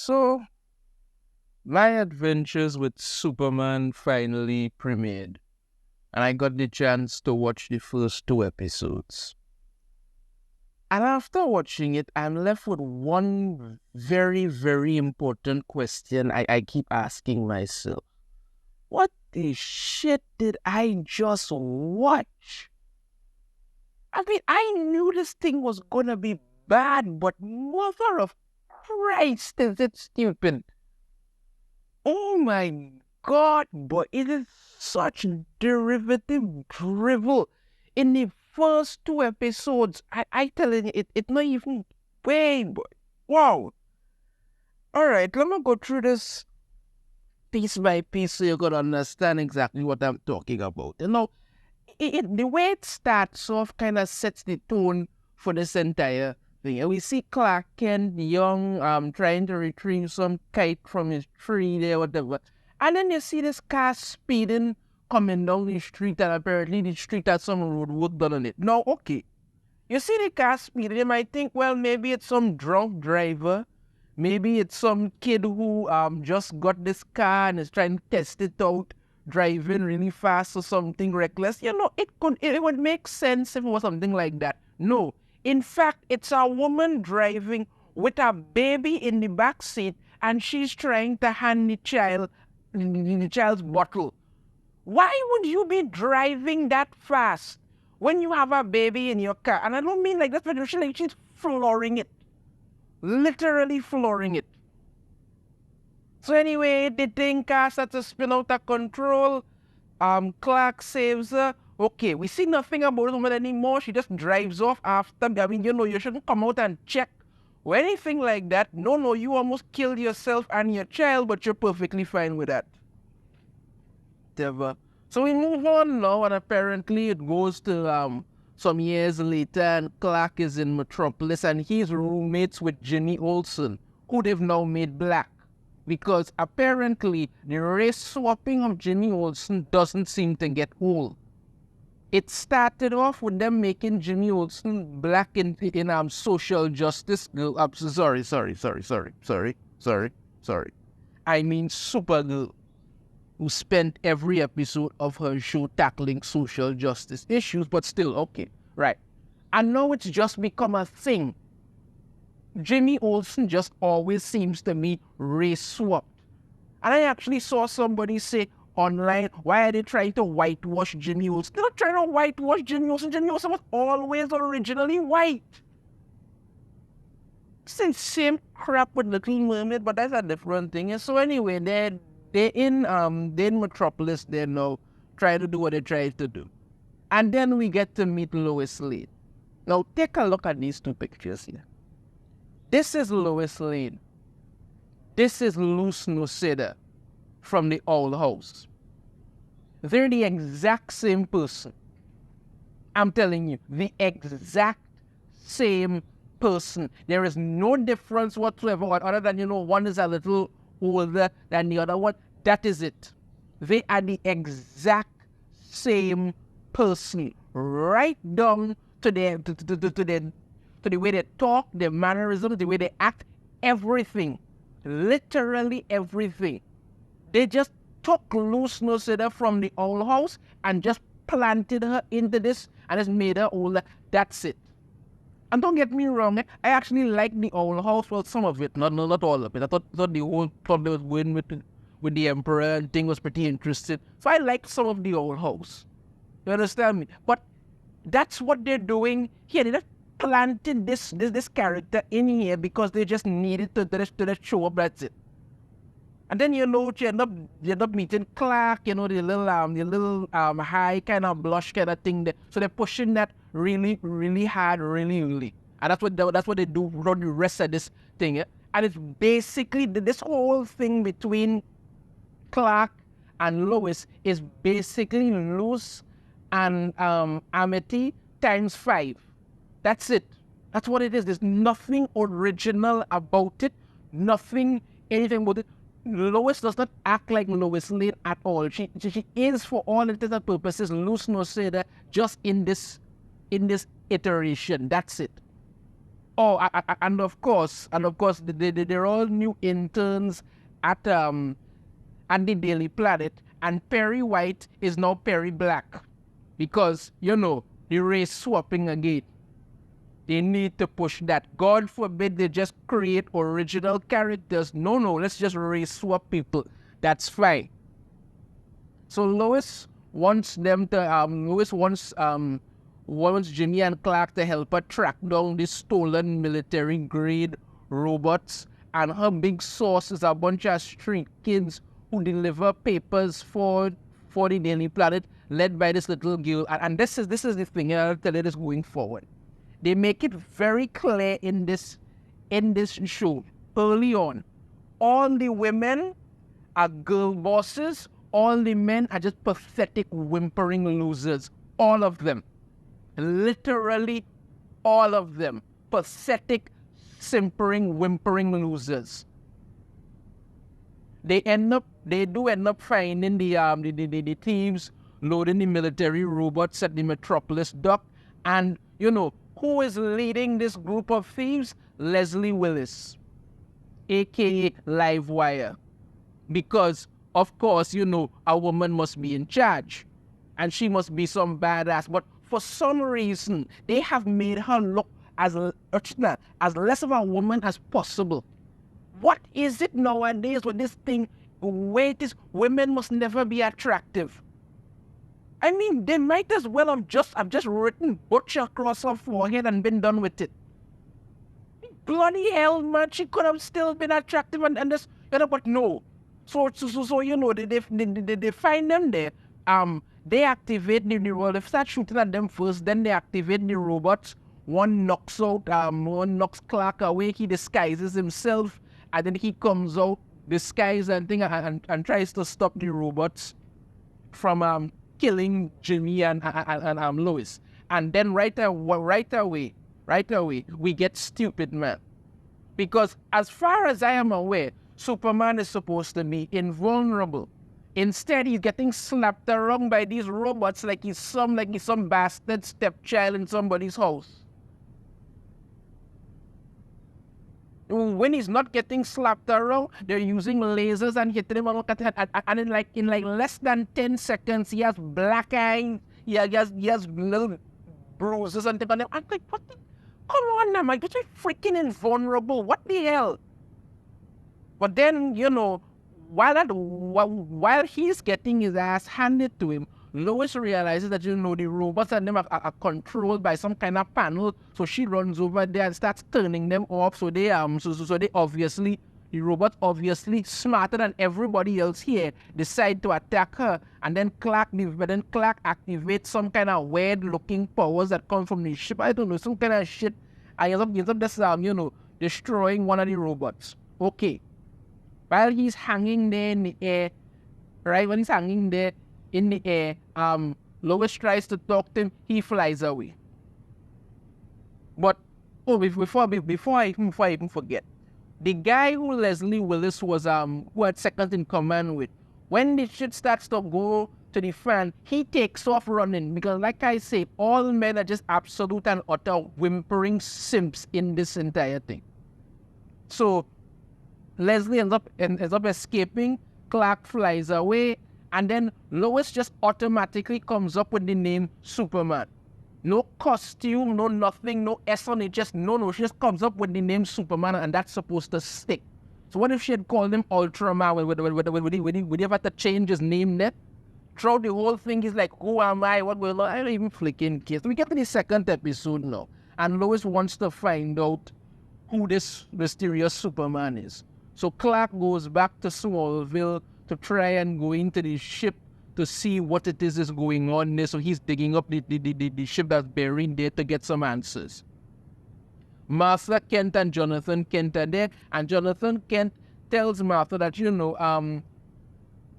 So, my adventures with Superman finally premiered, and I got the chance to watch the first two episodes. And after watching it, I'm left with one very, very important question I keep asking myself. What the shit did I just watch? I mean, I knew this thing was gonna be bad, but mother of Christ, is it stupid? Oh my God, but it is such derivative drivel. In the first two episodes, I telling you, it not even way, but wow. All right, let me go through this piece by piece so you can understand exactly what I'm talking about. The way it starts off kind of sets the tone for this entire thing. And we see Clark Kent, young, trying to retrieve some kite from his tree there, whatever. And then you see this car speeding, coming down the street, and apparently the street has some road work done on it. Now, okay, you see the car speeding, you might think, well, maybe it's some drunk driver. Maybe it's some kid who just got this car and is trying to test it out, driving really fast or something reckless. It would make sense if it was something like that. No. In fact, it's a woman driving with a baby in the back seat and she's trying to hand the child's bottle. Why would you be driving that fast when you have a baby in your car? And I don't mean like that, but she's flooring it. Literally flooring it. So anyway, the thing car starts to spin out of control. Clark saves her. Okay, we see nothing about this woman anymore. She just drives off after. I mean, you shouldn't come out and check or anything like that. No, you almost killed yourself and your child, but you're perfectly fine with that. Whatever. So we move on now, and apparently it goes to some years later, and Clark is in Metropolis, and he's roommates with Jimmy Olsen, who they've now made black. Because apparently the race swapping of Jimmy Olsen doesn't seem to get old. It started off with them making Jimmy Olsen black in social justice. Sorry. I mean Supergirl, who spent every episode of her show tackling social justice issues, but still, okay, right. And now it's just become a thing. Jimmy Olsen just always seems to me race swapped. And I actually saw somebody say online, why are they trying to whitewash Jimmy Olsen? They're not trying to whitewash Jimmy Olsen. Jimmy Olsen was always originally white. It's the same crap with Little Mermaid, but that's a different thing. So anyway, they're in Metropolis. They're now trying to do what they try to do. And then we get to meet Lois Lane. Now take a look at these two pictures here. This is Lois Lane. This is Luz Noceda from the Owl House. They're the exact same person. I'm telling you, the exact same person. There is no difference whatsoever, other than, one is a little older than the other one. That is it. They are the exact same person, right down to the way they talk, their mannerisms, the way they act, everything. Literally everything. They just took Luz Noceda from the Owl House and just planted her into this and just made her older. That's it. And don't get me wrong, I actually like the Owl House. Well, some of it, not all of it. I thought the whole plot they was going with the Emperor and thing was pretty interesting. So I liked some of the Owl House. You understand me? But that's what they're doing here. They just planted this character in here because they just needed to show up. That's it. And then you end up meeting Clark, the little high kind of blush kind of thing. So they're pushing that really, really hard, really. And that's what they do for the rest of this thing. Yeah? And it's basically this whole thing between Clark and Lois is basically Luz and Amity times 5. That's it. That's what it is. There's nothing original about it. Anything about it. Lois does not act like Lois Lane at all. She is, for all intents and purposes, Luz Noceda just in this iteration. That's it. Oh, and of course, they're all new interns at the Daily Planet, and Perry White is now Perry Black because the race swapping again. They need to push that. God forbid they just create original characters. No, let's just race swap people. That's fine. So Lois wants them to Lois wants Jimmy and Clark to help her track down these stolen military grade robots, and her big source is a bunch of street kids who deliver papers for the Daily Planet, led by this little girl. And this is the thing I'll tell you this going forward. They make it very clear in this show early on. All the women are girl bosses. All the men are just pathetic, whimpering losers. All of them. Literally all of them. Pathetic, simpering, whimpering losers. They do end up finding the thieves loading the military robots at the Metropolis dock. And, who is leading this group of thieves? Leslie Willis, a.k.a. Livewire. Because, of course, a woman must be in charge. And she must be some badass. But for some reason, they have made her look as less of a woman as possible. What is it nowadays with this thing? Wait, women must never be attractive. I mean, they might as well have just written butcher across her forehead and been done with it. Bloody hell, man, she could have still been attractive and this, but no. So they find them there. They activate the robot. They start shooting at them first, then they activate the robots. One knocks Clark away. He disguises himself, and then he comes out disguised and tries to stop the robots from killing Jimmy and Lois. And then right away, we get Stupid Man. Because as far as I am aware, Superman is supposed to be invulnerable. Instead, he's getting slapped around by these robots like he's some bastard stepchild in somebody's house. When he's not getting slapped around, they're using lasers and hitting him and in less than 10 seconds, he has black eyes, he has little bruises and things on him. I'm like, what the? Come on now, man, you're freaking invulnerable. What the hell? But then, while he's getting his ass handed to him, Lois realizes that the robots and them are controlled by some kind of panel. So she runs over there and starts turning them off. So they obviously, the robot obviously smarter than everybody else here, decide to attack her. And then Clark activates some kind of weird looking powers that come from the ship. I don't know, some kind of shit. And ends up just destroying one of the robots. Okay. While he's hanging there in the air, right? When he's hanging there in the air, Lois tries to talk to him. He flies away. But before I even forget, the guy who Leslie Willis was who had second in command with, when the shit starts to go to the fan, he takes off running because, like I say, all men are just absolute and utter whimpering simps in this entire thing. So Leslie ends up escaping. Clark flies away, and then Lois just automatically comes up with the name Superman. No costume, no nothing, no S on it. She just comes up with the name Superman, and that's supposed to stick. So what if she had called him Ultraman? Would he have had to change his name there? Throughout the whole thing, he's like, who am I? What will I don't even freaking care. So we get to the second episode now, and Lois wants to find out who this mysterious Superman is. So Clark goes back to Smallville to try and go into the ship to see what it is going on there. So he's digging up the ship that's buried there to get some answers. Martha Kent and Jonathan Kent are there, and Jonathan Kent tells Martha that,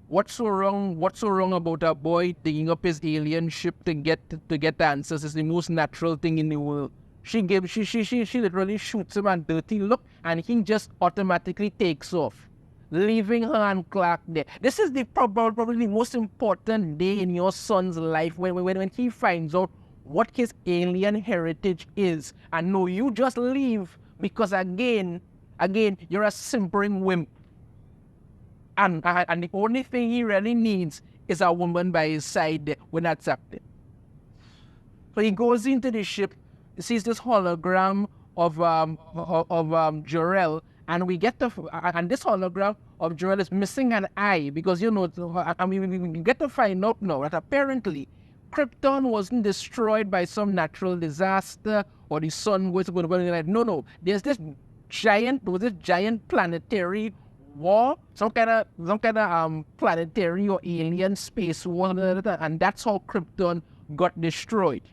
what's so wrong about a boy digging up his alien ship to get answers is the most natural thing in the world. She literally shoots him a dirty look, and he just automatically takes off, leaving her and Clark there. This is probably the most important day in your son's life when he finds out what his alien heritage is. And no, you just leave because again, you're a simpering wimp. And the only thing he really needs is a woman by his side when that's happening. So he goes into the ship, sees this hologram of Jor-El, and we get and this hologram of Jor-El is missing an eye because we get to find out now that apparently Krypton wasn't destroyed by some natural disaster or the sun was going to like no. There's this giant planetary war, some kind of planetary or alien space war, and that's how Krypton got destroyed.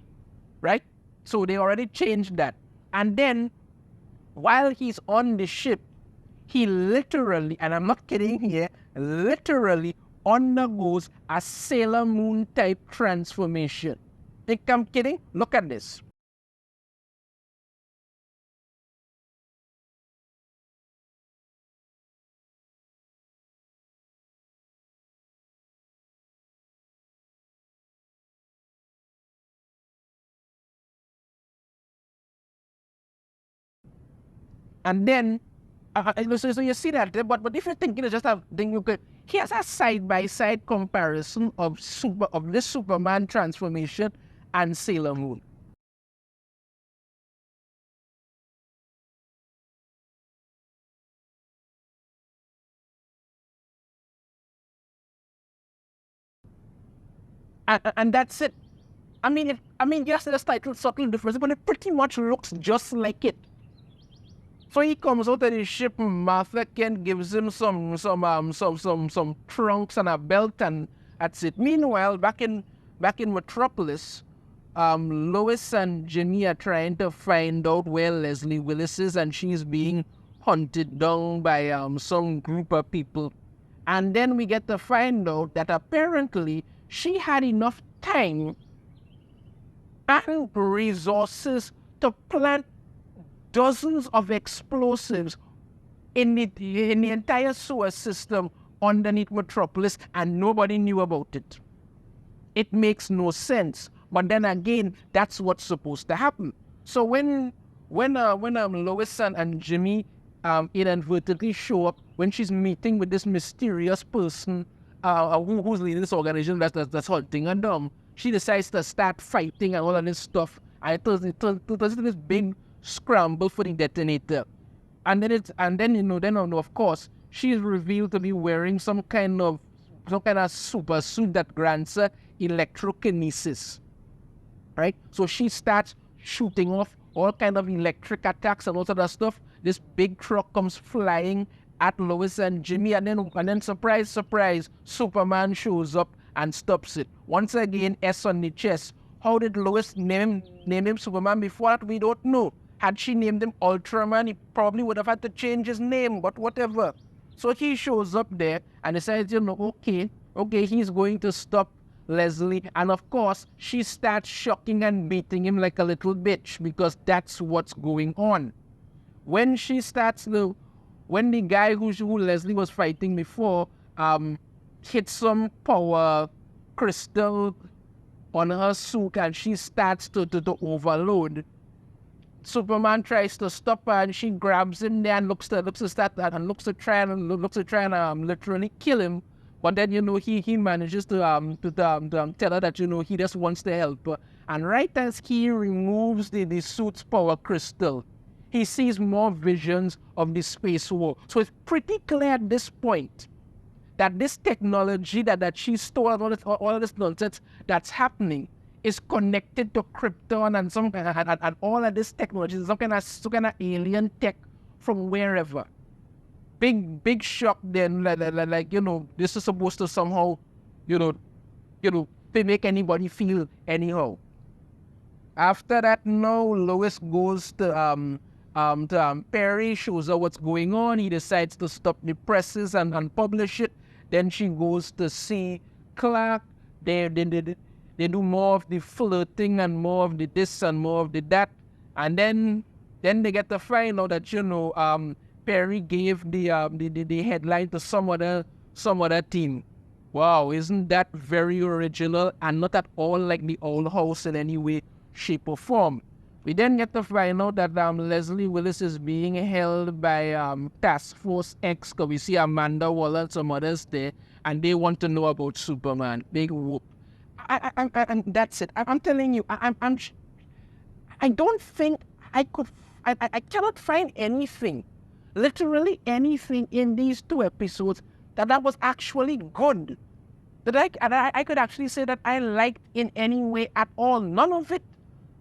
Right? So they already changed that. And then, while he's on the ship, he literally, and I'm not kidding here, literally undergoes a Sailor Moon type transformation. Think I'm kidding? Look at this. And then, so you see that, but if you're thinking it's just a thing, you could, here's a side-by-side comparison of this Superman transformation and Sailor Moon. And that's it. I mean, yes, there's slight subtle difference, but it pretty much looks just like it. So he comes out of the ship, Martha Kent gives him some trunks and a belt, and that's it. Meanwhile, back in Metropolis, Lois and Jimmy are trying to find out where Leslie Willis is, and she's being hunted down by some group of people. And then we get to find out that apparently she had enough time and resources to plant dozens of explosives in the entire sewer system underneath Metropolis, and nobody knew about it. It makes no sense. But then again, that's what's supposed to happen. So when Lois and Jimmy inadvertently show up, when she's meeting with this mysterious person who's leading this organization that's hunting her down, she decides to start fighting and all of this stuff. And it turns into this big scramble for the detonator. And then of course she's revealed to be wearing some kind of super suit that grants her electrokinesis. Right? So she starts shooting off all kind of electric attacks and all of that stuff. This big truck comes flying at Lois and Jimmy, and then surprise, Superman shows up and stops it. Once again, S on the chest. How did Lois name him Superman before that? We don't know. Had she named him Ultraman, he probably would have had to change his name, but whatever. So he shows up there and decides, okay, he's going to stop Leslie. And of course, she starts shocking and beating him like a little bitch because that's what's going on. When the guy who Leslie was fighting before hits some power crystal on her suit and she starts to overload, Superman tries to stop her and she grabs him there and looks to try and literally kill him. But then he manages to tell her that he just wants to help her. And right as he removes the suit's power crystal, he sees more visions of the space war. So it's pretty clear at this point that this technology that she stole and all this nonsense that's happening is connected to Krypton and all of this technology, some kind of alien tech from wherever. Big shock then, like this is supposed to somehow, make anybody feel anyhow. After that, now Lois goes to Perry, shows her what's going on. He decides to stop the presses and publish it. Then she goes to see Clark. They do more of the flirting and more of the this and more of the that. And then they get to find out that Perry gave the headline to some other team. Wow, isn't that very original and not at all like the Owl House in any way? shape, or form. We then get to find out that Leslie Willis is being held by Task Force X, because we see Amanda Waller and some others there, and they want to know about Superman. Big whoop. And that's it. I'm telling you, I don't think I could. I cannot find anything, literally anything in these 2 episodes that was actually good. That I could actually say that I liked in any way at all. None of it.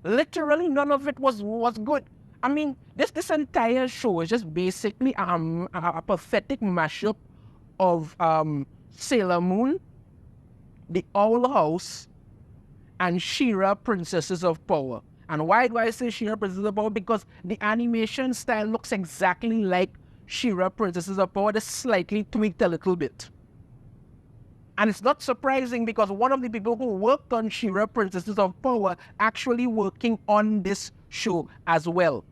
Literally none of it was good. I mean, this entire show is just basically a pathetic mashup of Sailor Moon, The Owl House, and She-Ra Princesses of Power. And why do I say She-Ra Princesses of Power? Because the animation style looks exactly like She-Ra Princesses of Power, just slightly tweaked a little bit. And it's not surprising, because one of the people who worked on She-Ra Princesses of Power actually working on this show as well.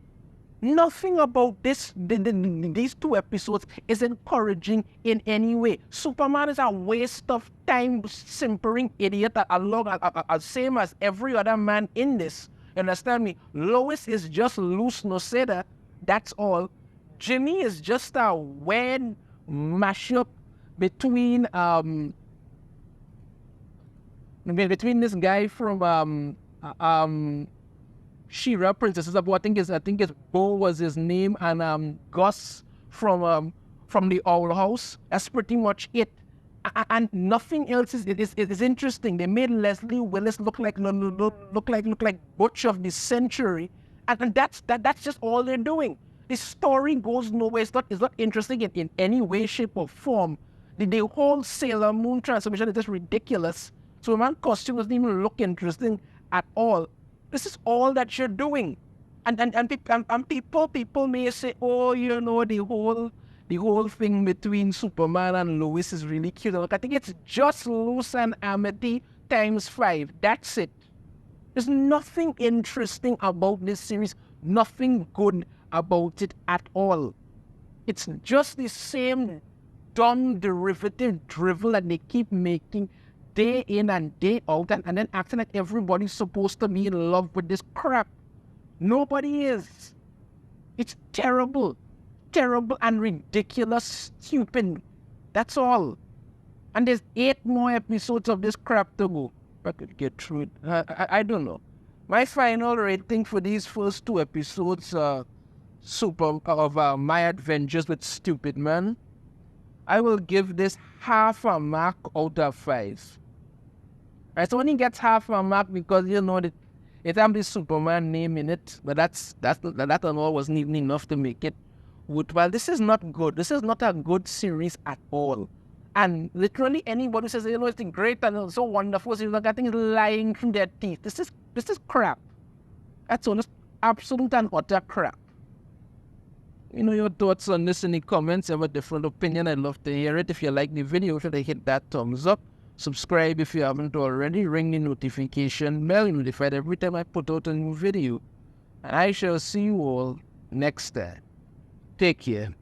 Nothing about these 2 episodes is encouraging in any way. Superman is a waste of time, simpering idiot, same as every other man in this. You understand me? Lois is just loose Noseda, that's all. Jimmy is just a weird mashup between this guy from She-Ra Princesses of Power, I think it's Bo was his name, and Gus from the Owl House. That's pretty much it. And nothing else is interesting. They made Leslie Willis look like Butch of the Century, and that's just all they're doing. The story goes nowhere. It's not interesting in any way, shape, or form. The whole Sailor Moon transformation is just ridiculous. Superman costume doesn't even look interesting at all. This is all that you're doing, and people may say, oh, you know, the whole thing between Superman and Lois is really cute. Look, I think it's just Lois and Amity times 5. That's it. There's nothing interesting about this series. Nothing good about it at all. It's just the same dumb derivative drivel that they keep making day in and day out, and then acting like everybody's supposed to be in love with this crap. Nobody is. It's terrible and ridiculous, stupid. That's all. And there's 8 more episodes of this crap to go. I could get through it. I don't know. My final rating for these first 2 episodes of My Adventures with Stupid Man, I will give this half a mark out of 5. Right, so when he gets half a mark because, you know, it has the Superman name in it, but that all wasn't even enough to make it worthwhile. This is not good. This is not a good series at all. And literally anybody who says, you know, it's great and so wonderful series, like, I think is lying through their teeth. This is crap. That's all. It's absolute and utter crap. You know your thoughts on this in the comments. You have a different opinion, I'd love to hear it. If you like the video, should I hit that thumbs up? Subscribe if you haven't already. Ring the notification bell. You're notified every time I put out a new video. And I shall see you all next time. Take care.